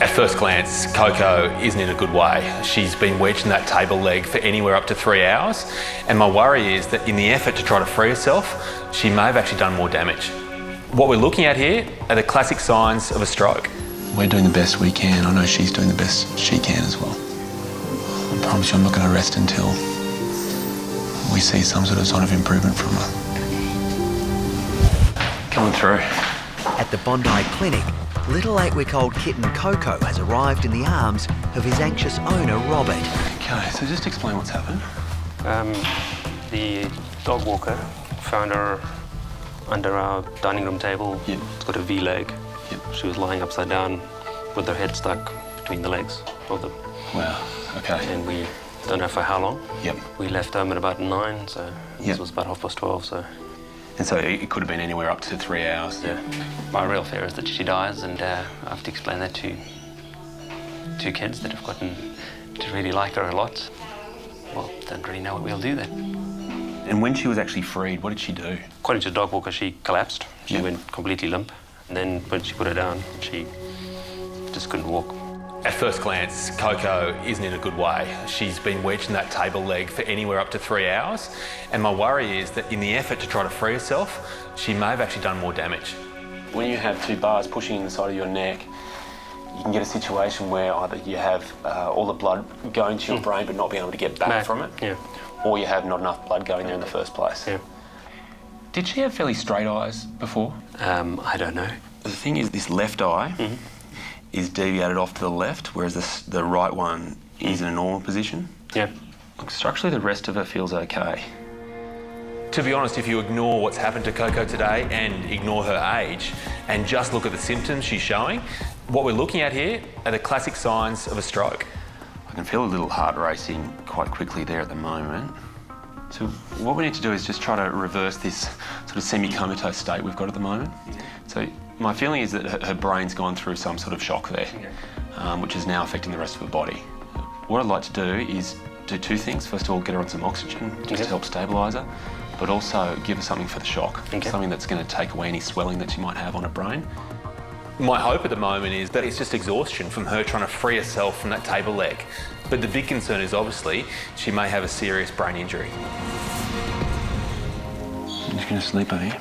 At first glance, Coco isn't in a good way. She's been wedged in that table leg for anywhere up to 3 hours, and my worry is that in the effort to try to free herself, she may have actually done more damage. What we're looking at here are the classic signs of a stroke. We're doing the best we can. I know she's doing the best she can as well. I promise you I'm not going to rest until we see some sort of sign of improvement from her. Coming through. At the Bondi clinic, little 8-week-old kitten Coco has arrived in the arms of his anxious owner, Robert. Okay, so just explain what's happened. The dog walker found her under our dining room table. Yep. It's got a V leg. Yep. She was lying upside down with her head stuck between the legs of them. Wow, okay. And we don't know for how long. Yep. We left home at about 9, so this Yep. was about 12:30, so. And so it could have been anywhere up to 3 hours. Yeah. My real fear is that she dies, and I have to explain that to two kids that have gotten to really like her a lot. Well, don't really know what we'll do then. And when she was actually freed, what did she do? According to the dog walker, she collapsed. She Yep. went completely limp. And then when she put her down, she just couldn't walk. At first glance, Coco isn't in a good way. She's been wedged in that table leg for anywhere up to 3 hours, and my worry is that in the effort to try to free herself, she may have actually done more damage. When you have two bars pushing in the side of your neck, you can get a situation where either you have all the blood going to your brain but not being able to get back from it, Yeah. or you have not enough blood going there in the first place. Yeah. Did she have fairly straight eyes before? I don't know. The thing is, this left eye is deviated off to the left, whereas the right one is in a normal position. Yeah. Look, structurally, the rest of her feels okay. To be honest, if you ignore what's happened to Coco today and ignore her age and just look at the symptoms she's showing, what we're looking at here are the classic signs of a stroke. I can feel a little heart racing quite quickly there at the moment. So what we need to do is just try to reverse this sort of semi-comatose state we've got at the moment. So my feeling is that her brain's gone through some sort of shock there, which is now affecting the rest of her body. What I'd like to do is do two things. First of all, get her on some oxygen just to help stabilise her, but also give her something for the shock, something that's going to take away any swelling that she might have on her brain. My hope at the moment is that it's just exhaustion from her trying to free herself from that table leg. But the big concern is obviously she may have a serious brain injury. I'm just going to sleep over here.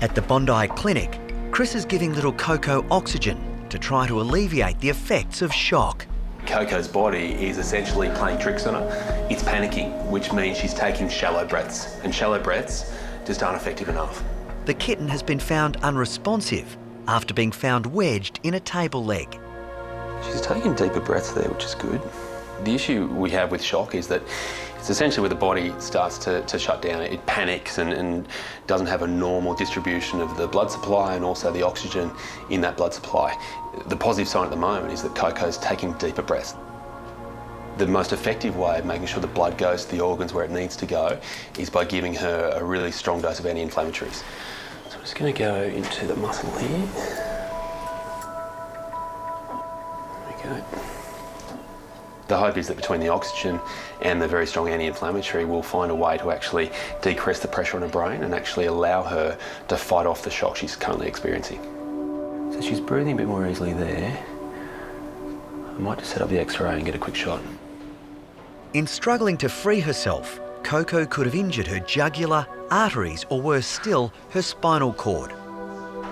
At the Bondi clinic, Chris is giving little Coco oxygen to try to alleviate the effects of shock. Coco's body is essentially playing tricks on her. It's panicking, which means she's taking shallow breaths, and shallow breaths just aren't effective enough. The kitten has been found unresponsive after being found wedged in a table leg. She's taking deeper breaths there, which is good. The issue we have with shock is that it's essentially where the body starts to shut down. It panics and doesn't have a normal distribution of the blood supply and also the oxygen in that blood supply. The positive sign at the moment is that Coco's taking deeper breaths. The most effective way of making sure the blood goes to the organs where it needs to go is by giving her a really strong dose of anti-inflammatories. So I'm just going to go into the muscle here. There we go. The hope is that between the oxygen and the very strong anti-inflammatory, we'll find a way to actually decrease the pressure on her brain and actually allow her to fight off the shock she's currently experiencing. So she's breathing a bit more easily there. I might just set up the X-ray and get a quick shot. In struggling to free herself, Coco could have injured her jugular, arteries, or worse still, her spinal cord.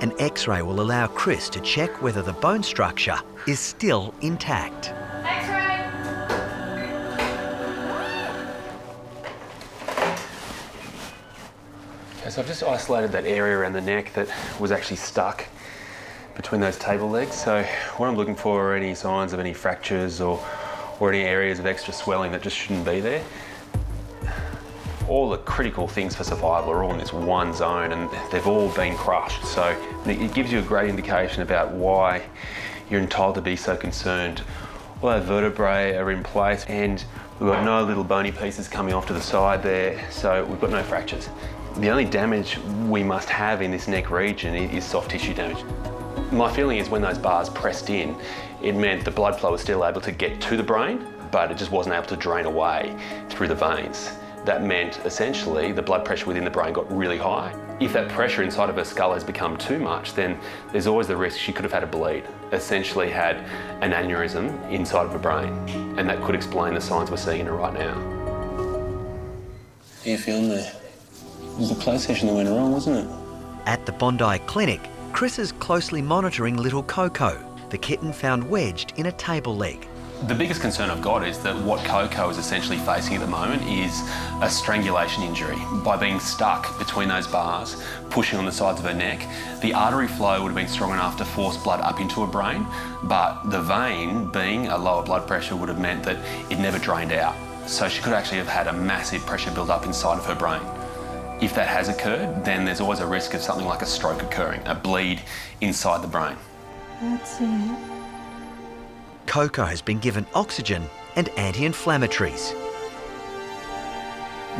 An X-ray will allow Chris to check whether the bone structure is still intact. So I've just isolated that area around the neck that was actually stuck between those table legs. So what I'm looking for are any signs of any fractures or any areas of extra swelling that just shouldn't be there. All the critical things for survival are all in this one zone and they've all been crushed. So it gives you a great indication about why you're entitled to be so concerned. All our vertebrae are in place and we've got no little bony pieces coming off to the side there, so we've got no fractures. The only damage we must have in this neck region is soft tissue damage. My feeling is when those bars pressed in, it meant the blood flow was still able to get to the brain, but it just wasn't able to drain away through the veins. That meant essentially the blood pressure within the brain got really high. If that pressure inside of her skull has become too much, then there's always the risk she could have had a bleed, essentially had an aneurysm inside of her brain, and that could explain the signs we're seeing in her right now. How are you feeling there? It was the PlayStation that went wrong, wasn't it? At the Bondi clinic, Chris is closely monitoring little Coco, the kitten found wedged in a table leg. The biggest concern I've got is that what Coco is essentially facing at the moment is a strangulation injury. By being stuck between those bars, pushing on the sides of her neck, the artery flow would have been strong enough to force blood up into her brain, but the vein, being a lower blood pressure, would have meant that it never drained out. So she could actually have had a massive pressure build up inside of her brain. If that has occurred, then there's always a risk of something like a stroke occurring, a bleed inside the brain. That's it. Coco has been given oxygen and anti-inflammatories.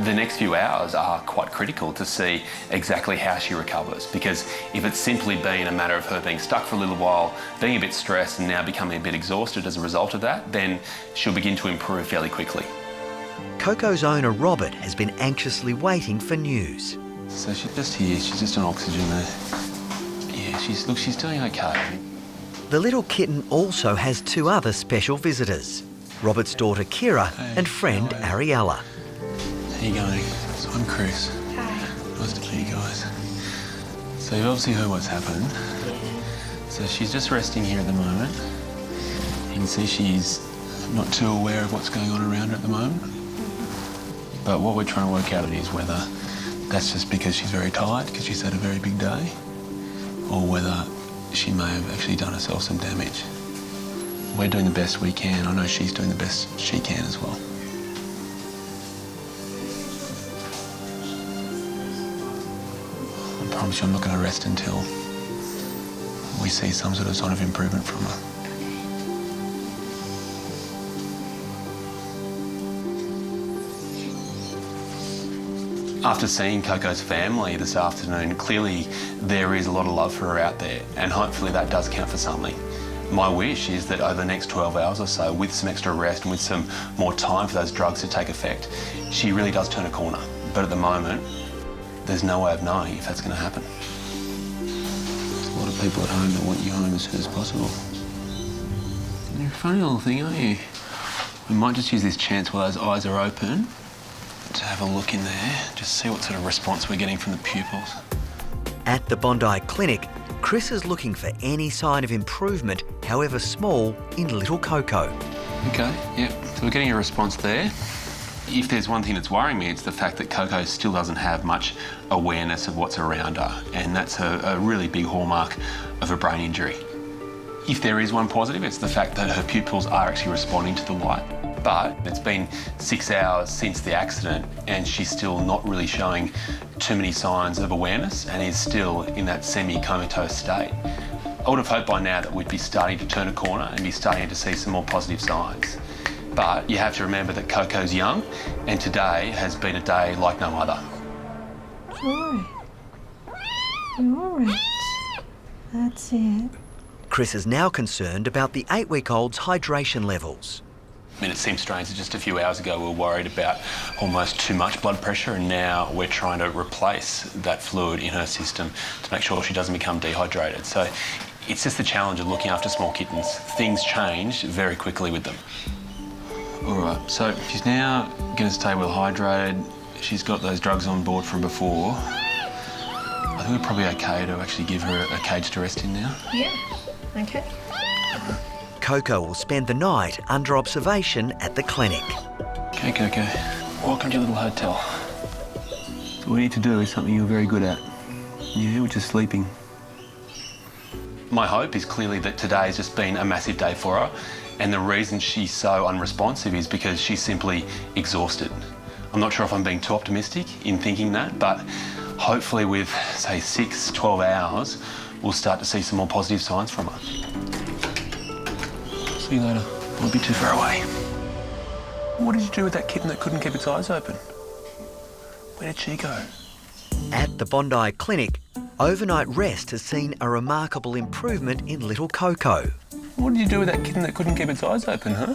The next few hours are quite critical to see exactly how she recovers, because if it's simply been a matter of her being stuck for a little while, being a bit stressed and now becoming a bit exhausted as a result of that, then she'll begin to improve fairly quickly. Coco's owner, Robert, has been anxiously waiting for news. So she's just here, she's just on oxygen there. Yeah, she's doing okay. The little kitten also has two other special visitors, Robert's daughter Kira and friend Ariella. How you going? So I'm Chris. Hi. Nice to meet you guys. So you've obviously heard what's happened. So she's just resting here at the moment. You can see she's not too aware of what's going on around her at the moment. But what we're trying to work out is whether that's just because she's very tired, because she's had a very big day, or whether she may have actually done herself some damage. We're doing the best we can. I know she's doing the best she can as well. I promise you I'm not going to rest until we see some sort of sign of improvement from her. After seeing Coco's family this afternoon, clearly there is a lot of love for her out there, and hopefully that does count for something. My wish is that over the next 12 hours or so, with some extra rest and with some more time for those drugs to take effect, she really does turn a corner. But at the moment, there's no way of knowing if that's going to happen. There's a lot of people at home that want you home as soon as possible. You're a funny little thing, aren't you? We might just use this chance while those eyes are open to have a look in there, just see what sort of response we're getting from the pupils. At the Bondi clinic, Chris is looking for any sign of improvement, however small, in little Coco. Okay, yep, so we're getting a response there. If there's one thing that's worrying me, it's the fact that Coco still doesn't have much awareness of what's around her, and that's a really big hallmark of a brain injury. If there is one positive, it's the fact that her pupils are actually responding to the light. But it's been 6 hours since the accident and she's still not really showing too many signs of awareness and is still in that semi-comatose state. I would have hoped by now that we'd be starting to turn a corner and be starting to see some more positive signs. But you have to remember that Coco's young and today has been a day like no other. All right. You're all right. That's it. Chris is now concerned about the 8-week-old's hydration levels. I mean, it seems strange that just a few hours ago we were worried about almost too much blood pressure, and now we're trying to replace that fluid in her system to make sure she doesn't become dehydrated. So it's just the challenge of looking after small kittens. Things change very quickly with them. All right, so she's now going to stay well hydrated. She's got those drugs on board from before. I think we're probably okay to actually give her a cage to rest in now. Yeah. Okay. Coco will spend the night under observation at the clinic. Okay, Coco. Welcome to your little hotel. So what we need to do is something you're very good at. Yeah, which is sleeping. My hope is clearly that today has just been a massive day for her, and the reason she's so unresponsive is because she's simply exhausted. I'm not sure if I'm being too optimistic in thinking that, but hopefully with, say, 6, 12 hours, we'll start to see some more positive signs from her. See you later. Won't be too far away. What did you do with that kitten that couldn't keep its eyes open? Where did she go? At the Bondi clinic, overnight rest has seen a remarkable improvement in little Coco. What did you do with that kitten that couldn't keep its eyes open, huh?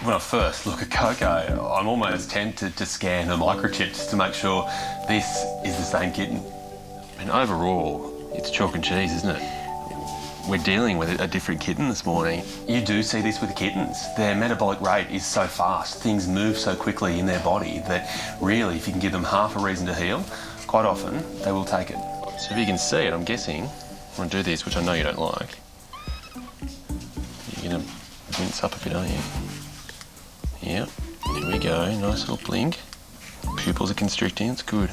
When I first look at Coco, I'm almost tempted to scan her microchip just to make sure this is the same kitten. And overall, it's chalk and cheese, isn't it? We're dealing with a different kitten this morning. You do see this with kittens. Their metabolic rate is so fast, things move so quickly in their body that really, if you can give them half a reason to heal, quite often they will take it. So if you can see it, I'm guessing, I'm going to do this, which I know you don't like. You're going to wince up a bit, aren't you? Yep, there we go, nice little blink. Pupils are constricting, it's good.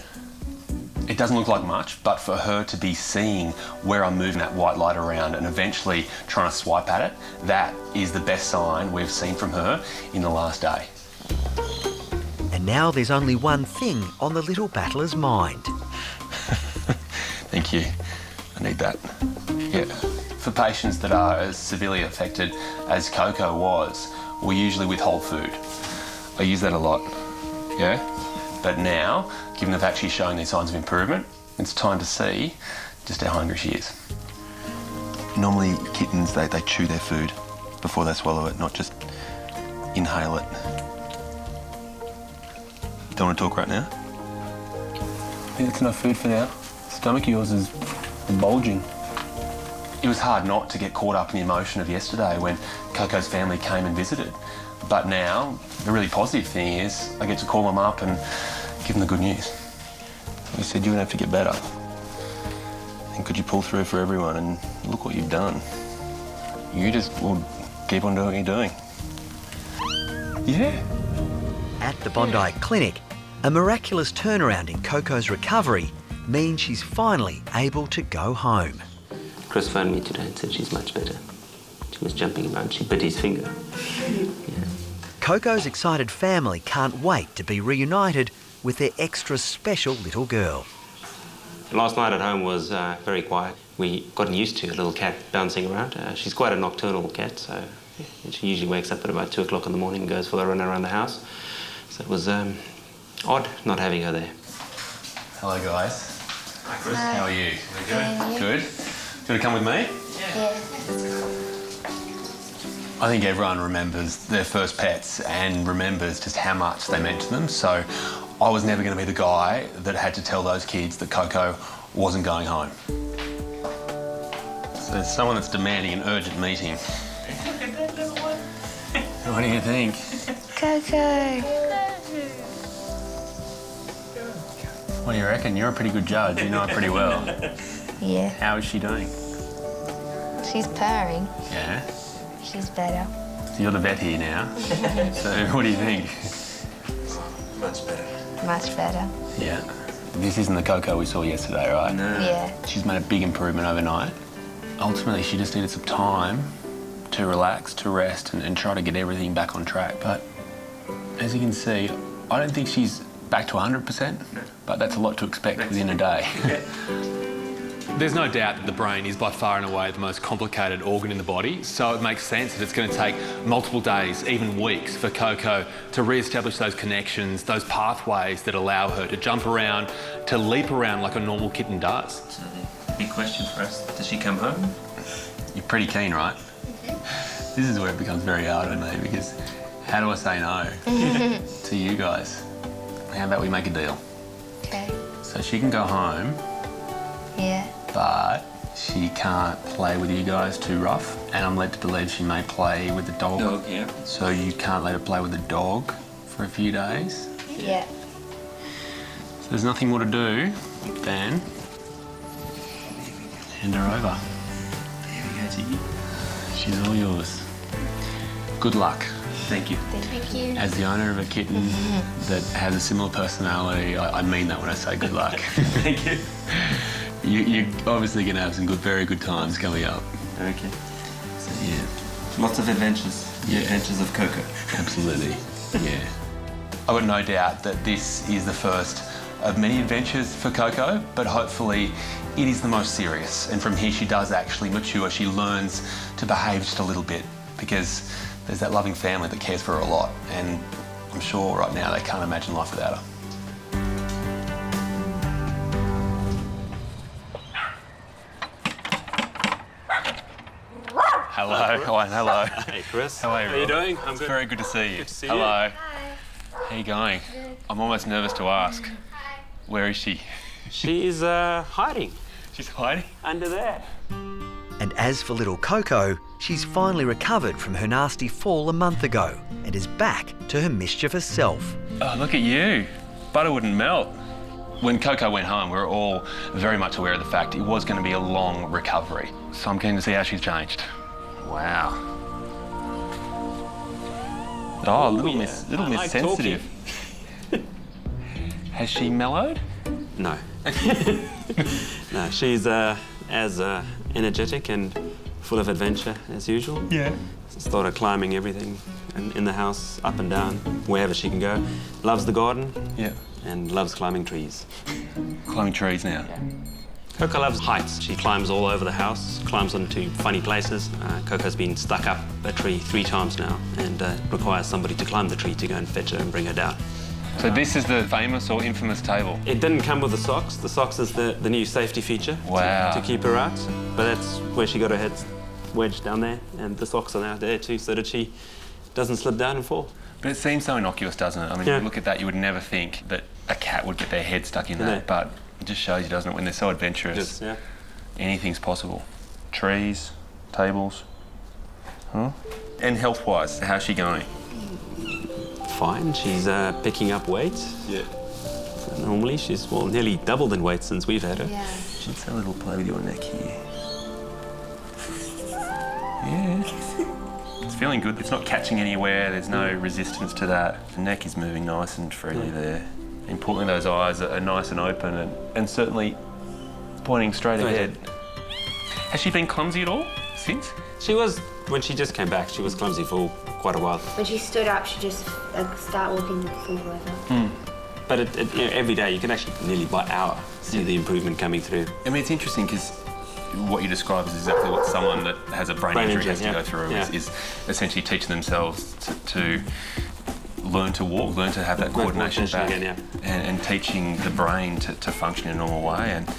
It doesn't look like much, but for her to be seeing where I'm moving that white light around and eventually trying to swipe at it, that is the best sign we've seen from her in the last day. And now there's only one thing on the little battler's mind. Thank you, I need that. Yeah, for patients that are as severely affected as Coco was, we usually withhold food. I use that a lot, yeah? But now, given they've actually shown these signs of improvement, it's time to see just how hungry she is. Normally, kittens, they chew their food before they swallow it, not just inhale it. Don't want to talk right now? I think that's enough food for now. Stomach of yours is bulging. It was hard not to get caught up in the emotion of yesterday when Coco's family came and visited. But now, the really positive thing is I get to call them up and give them the good news. They said you're going to have to get better. And could you pull through for everyone? And look what you've done. You just will keep on doing what you're doing. Yeah. At the Bondi Clinic, a miraculous turnaround in Coco's recovery means she's finally able to go home. Chris phoned me today and said she's much better. She was jumping around. She bit his finger. Yeah. Coco's excited family can't wait to be reunited with their extra special little girl. Last night at home was very quiet. We gotten used to a little cat bouncing around. She's quite a nocturnal cat, so she usually wakes up at about 2 o'clock in the morning and goes for a run around the house. So it was odd not having her there. Hello, guys. Hi, Chris. Hi. How are you? Good. Good? Do you want to come with me? Yeah. I think everyone remembers their first pets and remembers just how much they meant to them. So I was never going to be the guy that had to tell those kids that Coco wasn't going home. So there's someone that's demanding an urgent meeting. What do you think? Coco. What do you reckon? You're a pretty good judge. You know her pretty well. Yeah. How is she doing? She's purring. Yeah. She's better. So you're the vet here now. So what do you think? Much better. Much better. Yeah. This isn't the Coco we saw yesterday, right? No. Yeah. She's made a big improvement overnight. Ultimately, she just needed some time to relax, to rest, and try to get everything back on track. But as you can see, I don't think she's back to 100%, but that's a lot to expect within a day. There's no doubt that the brain is by far and away the most complicated organ in the body, so it makes sense that it's going to take multiple days, even weeks, for Coco to re-establish those connections, those pathways that allow her to jump around, to leap around like a normal kitten does. So the big question for us, does she come home? You're pretty keen, right? This is where it becomes very hard for me, because how do I say no to you guys? How about we make a deal? Okay. So she can go home, Yeah. but she can't play with you guys too rough, and I'm led to believe she may play with the dog. Dog, yeah. So you can't let her play with the dog for a few days. Yeah. So there's nothing more to do than hand her over. Here we go, Ziggy. She's all yours. Good luck. Thank you. Thank you. As the owner of a kitten that has a similar personality, I mean that when I say good luck. Thank you. You're obviously going to have some very good times coming up. Okay. So, yeah, Lots of adventures. The adventures of Coco. absolutely. Yeah. I've got no doubt that this is the first of many adventures for Coco, but hopefully it is the most serious. And from here, she does actually mature. She learns to behave just a little bit, because there's that loving family that cares for her a lot. And I'm sure right now they can't imagine life without her. Hello. Hello. Hey, Chris. How are you? How are you doing? I'm It's good. very good to see you. Good to see Hello. you. How you going? I'm almost nervous to ask. Where is she? She is hiding She's hiding. under there. And as for little Coco, she's finally recovered from her nasty fall a month ago and is back to her mischievous self. Oh, look at you. Butter wouldn't melt. When Coco went home, we were all very much aware of the fact it was going to be a long recovery. So I'm keen to see how she's changed. Wow. Oh, little Miss Sensitive. Has she mellowed? No. No, she's as energetic and full of adventure as usual. Yeah. Started climbing everything in the house, up and down, wherever she can go. Loves the garden. Yeah. And loves climbing trees. Climbing trees now. Coco loves heights. She climbs all over the house, climbs onto funny places. Coco's been stuck up a tree 3 times now and requires somebody to climb the tree to go and fetch her and bring her down. So this is the famous or infamous table? It didn't come with the socks. The socks is the new safety feature to keep her out. But that's where she got her head wedged down there, and the socks are now there too, so that she doesn't slip down and fall. But it seems so innocuous, doesn't it? I mean, Yeah. you look at that, you would never think that a cat would get their head stuck in that, but it just shows you, doesn't it, when they're so adventurous, Yeah. anything's possible. Trees, tables, huh? And health-wise, how's she going? Fine. She's picking up weight. Yeah. So normally she's nearly doubled in weight since we've had her. Yeah. Just a little play with your neck here. Yeah. It's feeling good. It's not catching anywhere. There's no resistance to that. The neck is moving nice and freely there. Importantly, those eyes are nice and open and certainly pointing straight ahead. Has she been clumsy at all since? She was, when she just came back, she was clumsy for quite a while. When she stood up, she just start walking full over. But every day, you can actually nearly by hour see the improvement coming through. I mean, it's interesting because what you describe is exactly what someone that has a brain injury has to go through, is essentially teaching themselves to learn to walk, learn to have that coordination back, again, and teaching the brain to function in a normal way. And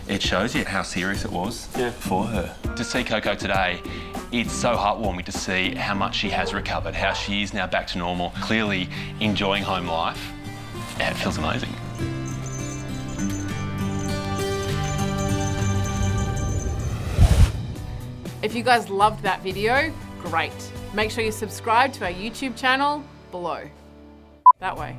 it shows you how serious it was for her. To see Coco today, it's so heartwarming to see how much she has recovered, how she is now back to normal, clearly enjoying home life. And it feels amazing. If you guys loved that video, great. Make sure you subscribe to our YouTube channel below. That way.